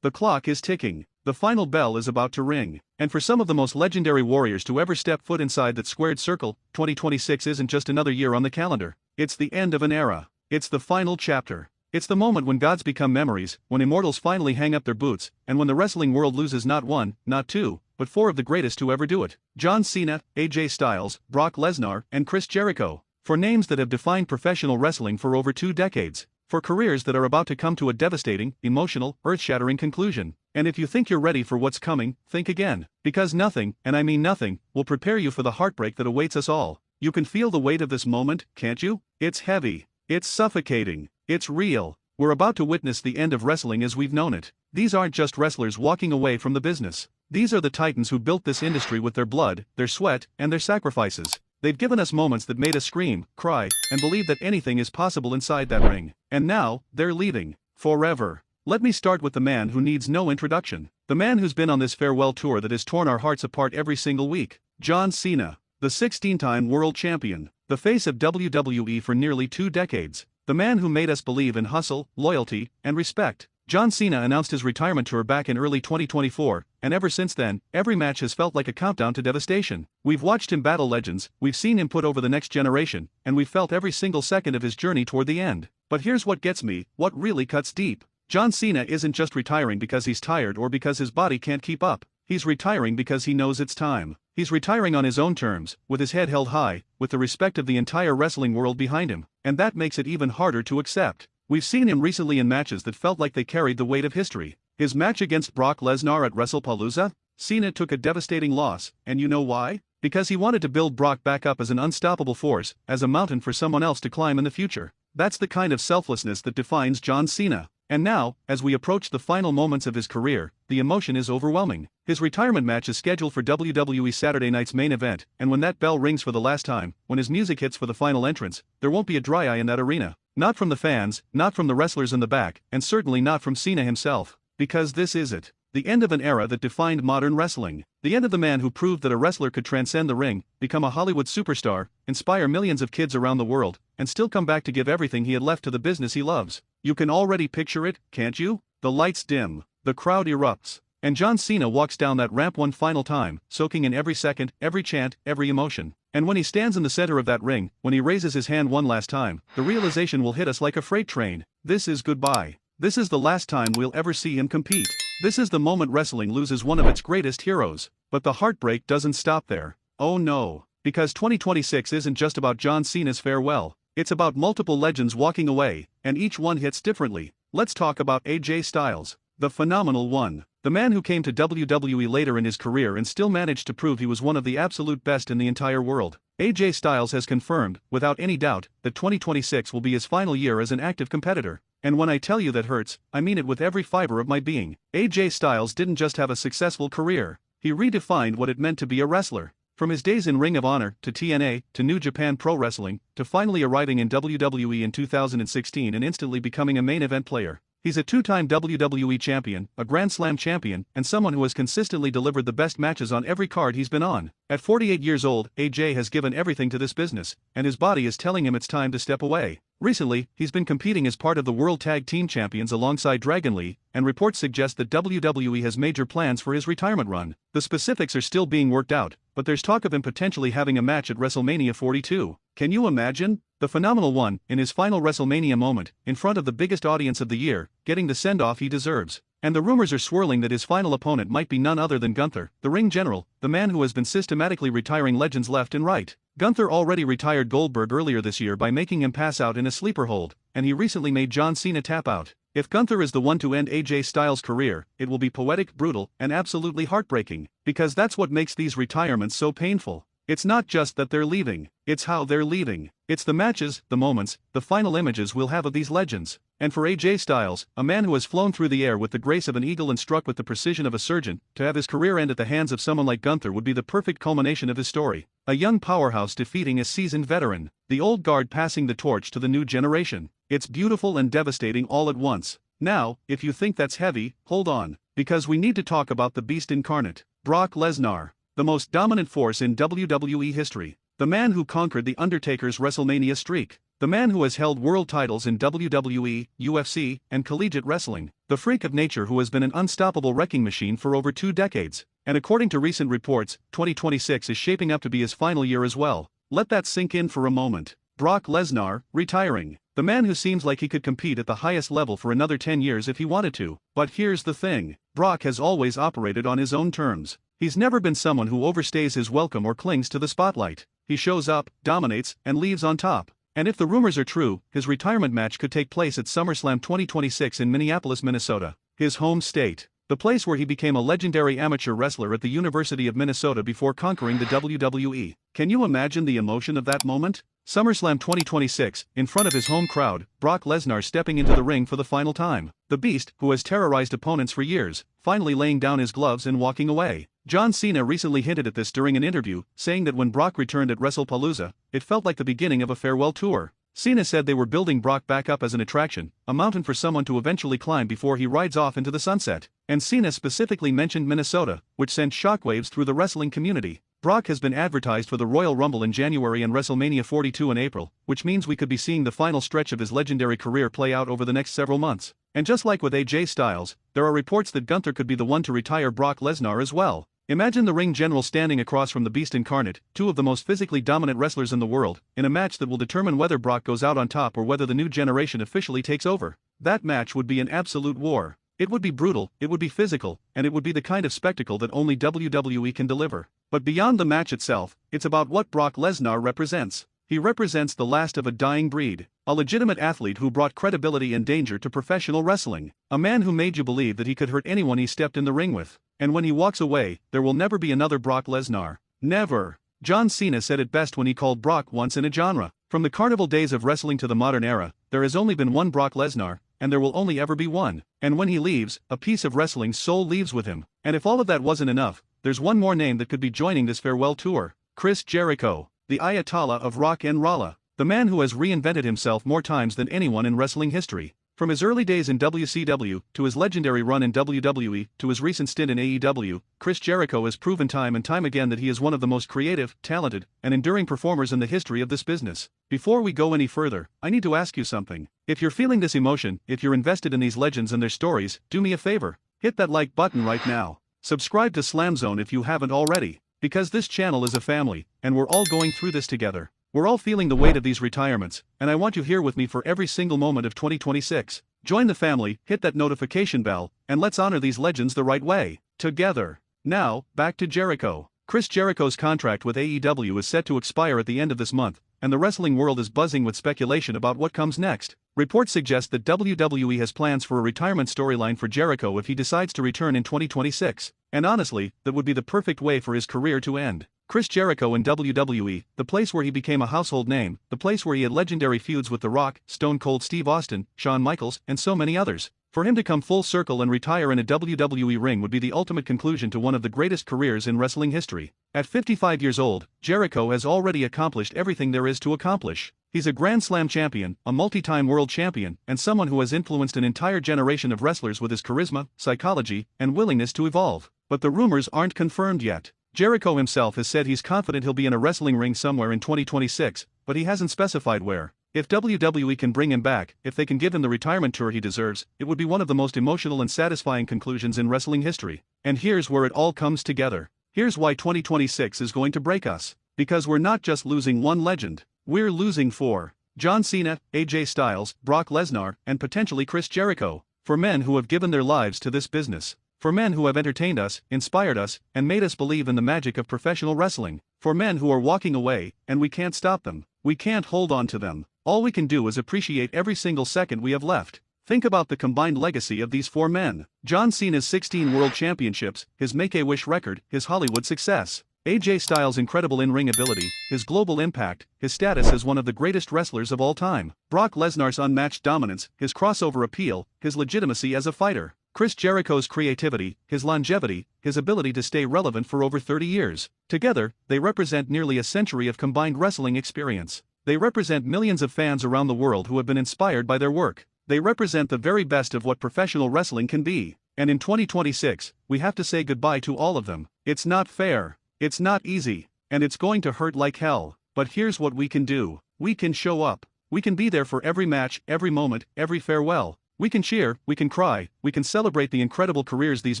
The clock is ticking. The final bell is about to ring. And for some of the most legendary warriors to ever step foot inside that squared circle, 2026 isn't just another year on the calendar. It's the end of an era. It's the final chapter. It's the moment when gods become memories, when immortals finally hang up their boots, and when the wrestling world loses not one, not two, but four of the greatest to ever do it. John Cena, AJ Styles, Brock Lesnar, and Chris Jericho. For names that have defined professional wrestling for over 2 decades. For careers that are about to come to a devastating, emotional, earth-shattering conclusion. And if you think you're ready for what's coming, think again. Because nothing, and I mean nothing, will prepare you for the heartbreak that awaits us all. You can feel the weight of this moment, can't you? It's heavy. It's suffocating. It's real. We're about to witness the end of wrestling as we've known it. These aren't just wrestlers walking away from the business. These are the titans who built this industry with their blood, their sweat, and their sacrifices. They've given us moments that made us scream, cry, and believe that anything is possible inside that ring. And now, they're leaving. Forever. Let me start with the man who needs no introduction. The man who's been on this farewell tour that has torn our hearts apart every single week. John Cena. The 16-time world champion. The face of WWE for nearly 2 decades. The man who made us believe in hustle, loyalty, and respect. John Cena announced his retirement tour back in early 2024, and ever since then, every match has felt like a countdown to devastation. We've watched him battle legends, we've seen him put over the next generation, and we've felt every single second of his journey toward the end. But here's what gets me, what really cuts deep. John Cena isn't just retiring because he's tired or because his body can't keep up. He's retiring because he knows it's time. He's retiring on his own terms, with his head held high, with the respect of the entire wrestling world behind him, and that makes it even harder to accept. We've seen him recently in matches that felt like they carried the weight of history. His match against Brock Lesnar at WrestlePalooza? Cena took a devastating loss, and you know why? Because he wanted to build Brock back up as an unstoppable force, as a mountain for someone else to climb in the future. That's the kind of selflessness that defines John Cena. And now, as we approach the final moments of his career, the emotion is overwhelming. His retirement match is scheduled for WWE Saturday night's main event, and when that bell rings for the last time, when his music hits for the final entrance, there won't be a dry eye in that arena. Not from the fans, not from the wrestlers in the back, and certainly not from Cena himself. Because this is it. The end of an era that defined modern wrestling. The end of the man who proved that a wrestler could transcend the ring, become a Hollywood superstar, inspire millions of kids around the world, and still come back to give everything he had left to the business he loves. You can already picture it, can't you? The lights dim. The crowd erupts. And John Cena walks down that ramp one final time, soaking in every second, every chant, every emotion. And when he stands in the center of that ring, when he raises his hand one last time, the realization will hit us like a freight train. This is goodbye. This is the last time we'll ever see him compete. This is the moment wrestling loses one of its greatest heroes. But the heartbreak doesn't stop there. Oh no. Because 2026 isn't just about John Cena's farewell. It's about multiple legends walking away, and each one hits differently. Let's talk about AJ Styles. The phenomenal one. The man who came to WWE later in his career and still managed to prove he was one of the absolute best in the entire world. AJ Styles has confirmed, without any doubt, that 2026 will be his final year as an active competitor. And when I tell you that hurts, I mean it with every fiber of my being. AJ Styles didn't just have a successful career. He redefined what it meant to be a wrestler. From his days in Ring of Honor, to TNA, to New Japan Pro Wrestling, to finally arriving in WWE in 2016 and instantly becoming a main event player. He's a 2-time WWE champion, a Grand Slam champion, and someone who has consistently delivered the best matches on every card he's been on. At 48 years old, AJ has given everything to this business, and his body is telling him it's time to step away. Recently, he's been competing as part of the World Tag Team Champions alongside Dragon Lee, and reports suggest that WWE has major plans for his retirement run. The specifics are still being worked out, but there's talk of him potentially having a match at WrestleMania 42. Can you imagine? The phenomenal one, in his final WrestleMania moment, in front of the biggest audience of the year, getting the send-off he deserves. And the rumors are swirling that his final opponent might be none other than Gunther, the ring general, the man who has been systematically retiring legends left and right. Gunther already retired Goldberg earlier this year by making him pass out in a sleeper hold, and he recently made John Cena tap out. If Gunther is the one to end AJ Styles' career, it will be poetic, brutal, and absolutely heartbreaking, because that's what makes these retirements so painful. It's not just that they're leaving, it's how they're leaving. It's the matches, the moments, the final images we'll have of these legends. And for AJ Styles, a man who has flown through the air with the grace of an eagle and struck with the precision of a surgeon, to have his career end at the hands of someone like Gunther would be the perfect culmination of his story. A young powerhouse defeating a seasoned veteran, the old guard passing the torch to the new generation. It's beautiful and devastating all at once. Now, if you think that's heavy, hold on, because we need to talk about the beast incarnate, Brock Lesnar. The most dominant force in WWE history. The man who conquered The Undertaker's WrestleMania streak. the man who has held world titles in WWE, UFC, and collegiate wrestling, the freak of nature who has been an unstoppable wrecking machine for over 2 decades. And according to recent reports, 2026 is shaping up to be his final year as well. Let that sink in for a moment. Brock Lesnar, retiring. The man who seems like he could compete at the highest level for another 10 years if he wanted to. But here's the thing. Brock has always operated on his own terms. He's never been someone who overstays his welcome or clings to the spotlight. He shows up, dominates, and leaves on top. And if the rumors are true, his retirement match could take place at SummerSlam 2026 in Minneapolis, Minnesota, his home state. The place where he became a legendary amateur wrestler at the University of Minnesota before conquering the WWE. Can you imagine the emotion of that moment? SummerSlam 2026, in front of his home crowd, Brock Lesnar stepping into the ring for the final time. The Beast, who has terrorized opponents for years, finally laying down his gloves and walking away. John Cena recently hinted at this during an interview, saying that when Brock returned at WrestlePalooza, it felt like the beginning of a farewell tour. Cena said they were building Brock back up as an attraction, a mountain for someone to eventually climb before he rides off into the sunset. And Cena specifically mentioned Minnesota, which sent shockwaves through the wrestling community. Brock has been advertised for the Royal Rumble in January and WrestleMania 42 in April, which means we could be seeing the final stretch of his legendary career play out over the next several months. And just like with AJ Styles, there are reports that Gunther could be the one to retire Brock Lesnar as well. Imagine the ring general standing across from the Beast incarnate, two of the most physically dominant wrestlers in the world, in a match that will determine whether Brock goes out on top or whether the new generation officially takes over. That match would be an absolute war. It would be brutal, it would be physical, and it would be the kind of spectacle that only WWE can deliver. But beyond the match itself, it's about what Brock Lesnar represents. He represents the last of a dying breed, a legitimate athlete who brought credibility and danger to professional wrestling, a man who made you believe that he could hurt anyone he stepped in the ring with. And when he walks away, there will never be another Brock Lesnar. Never. John Cena said it best when he called Brock once in a genre. From the carnival days of wrestling to the modern era, there has only been one Brock Lesnar, and there will only ever be one. And when he leaves, a piece of wrestling's soul leaves with him. And if all of that wasn't enough, there's one more name that could be joining this farewell tour. Chris Jericho, the Ayatollah of Rock and Rolla, the man who has reinvented himself more times than anyone in wrestling history. From his early days in WCW, to his legendary run in WWE, to his recent stint in AEW, Chris Jericho has proven time and time again that he is one of the most creative, talented, and enduring performers in the history of this business. Before we go any further, I need to ask you something. If you're feeling this emotion, if you're invested in these legends and their stories, do me a favor. Hit that like button right now. Subscribe to SLAMZONE if you haven't already. Because this channel is a family, and we're all going through this together. We're all feeling the weight of these retirements, and I want you here with me for every single moment of 2026. Join the family, hit that notification bell, and let's honor these legends the right way, together. Now, back to Jericho. Chris Jericho's contract with AEW is set to expire at the end of this month, and the wrestling world is buzzing with speculation about what comes next. Reports suggest that WWE has plans for a retirement storyline for Jericho if he decides to return in 2026, and honestly, that would be the perfect way for his career to end. Chris Jericho in WWE, the place where he became a household name, the place where he had legendary feuds with The Rock, Stone Cold Steve Austin, Shawn Michaels, and so many others. For him to come full circle and retire in a WWE ring would be the ultimate conclusion to one of the greatest careers in wrestling history. At 55 years old, Jericho has already accomplished everything there is to accomplish. He's a Grand Slam champion, a multi-time world champion, and someone who has influenced an entire generation of wrestlers with his charisma, psychology, and willingness to evolve. But the rumors aren't confirmed yet. Jericho himself has said he's confident he'll be in a wrestling ring somewhere in 2026, but he hasn't specified where. If WWE can bring him back, if they can give him the retirement tour he deserves, it would be one of the most emotional and satisfying conclusions in wrestling history. And here's where it all comes together. Here's why 2026 is going to break us. Because we're not just losing one legend, we're losing 4. John Cena, AJ Styles, Brock Lesnar, and potentially Chris Jericho. For men who have given their lives to this business. For men who have entertained us, inspired us, and made us believe in the magic of professional wrestling. For men who are walking away, and we can't stop them. We can't hold on to them. All we can do is appreciate every single second we have left. Think about the combined legacy of these 4 men. John Cena's 16 world championships, his Make-A-Wish record, his Hollywood success. AJ Styles' incredible in-ring ability, his global impact, his status as one of the greatest wrestlers of all time. Brock Lesnar's unmatched dominance, his crossover appeal, his legitimacy as a fighter. Chris Jericho's creativity, his longevity, his ability to stay relevant for over 30 years. Together, they represent nearly a century of combined wrestling experience. They represent millions of fans around the world who have been inspired by their work. They represent the very best of what professional wrestling can be. And in 2026, we have to say goodbye to all of them. It's not fair. It's not easy. And it's going to hurt like hell. But here's what we can do. We can show up. We can be there for every match, every moment, every farewell. We can cheer, we can cry, we can celebrate the incredible careers these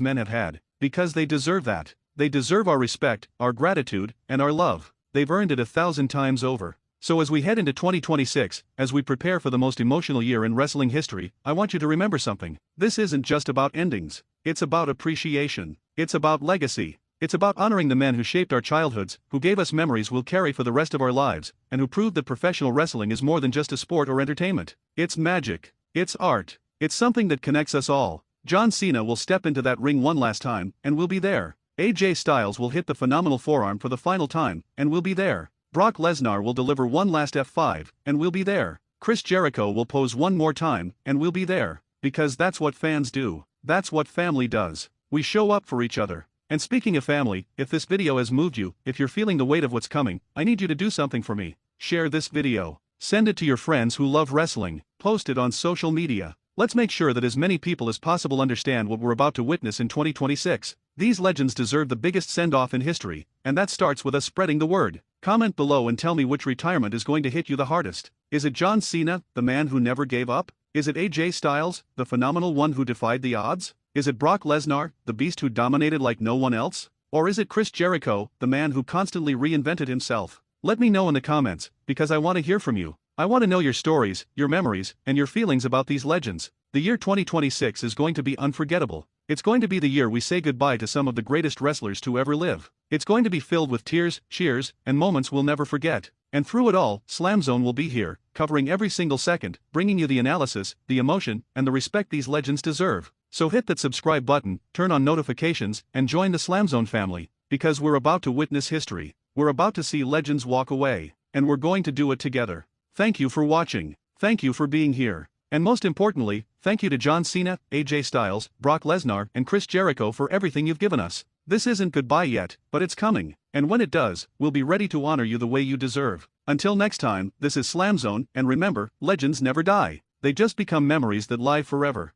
men have had, because they deserve that. They deserve our respect, our gratitude, and our love. They've earned it 1,000 times over. So as we head into 2026, as we prepare for the most emotional year in wrestling history, I want you to remember something. This isn't just about endings. It's about appreciation. It's about legacy. It's about honoring the men who shaped our childhoods, who gave us memories we'll carry for the rest of our lives, and who proved that professional wrestling is more than just a sport or entertainment. It's magic. It's art. It's something that connects us all. John Cena will step into that ring one last time, and we'll be there. AJ Styles will hit the phenomenal forearm for the final time, and we'll be there. Brock Lesnar will deliver one last F5, and we'll be there. Chris Jericho will pose one more time, and we'll be there. Because that's what fans do. That's what family does. We show up for each other. And speaking of family, if this video has moved you, if you're feeling the weight of what's coming, I need you to do something for me. Share this video. Send it to your friends who love wrestling. Post it on social media. Let's make sure that as many people as possible understand what we're about to witness in 2026. These legends deserve the biggest send-off in history, and that starts with us spreading the word. Comment below and tell me which retirement is going to hit you the hardest. Is it John Cena, the man who never gave up? Is it AJ Styles, the phenomenal one who defied the odds? Is it Brock Lesnar, the beast who dominated like no one else? Or is it Chris Jericho, the man who constantly reinvented himself? Let me know in the comments, because I want to hear from you. I want to know your stories, your memories, and your feelings about these legends. The year 2026 is going to be unforgettable. It's going to be the year we say goodbye to some of the greatest wrestlers to ever live. It's going to be filled with tears, cheers, and moments we'll never forget. And through it all, SLAMZONE will be here, covering every single second, bringing you the analysis, the emotion, and the respect these legends deserve. So hit that subscribe button, turn on notifications, and join the SLAMZONE family, because we're about to witness history. We're about to see legends walk away, and we're going to do it together. Thank you for watching. Thank you for being here. And most importantly, thank you to John Cena, AJ Styles, Brock Lesnar, and Chris Jericho for everything you've given us. This isn't goodbye yet, but it's coming. And when it does, we'll be ready to honor you the way you deserve. Until next time, this is SLAMZONE, and remember, legends never die. They just become memories that live forever.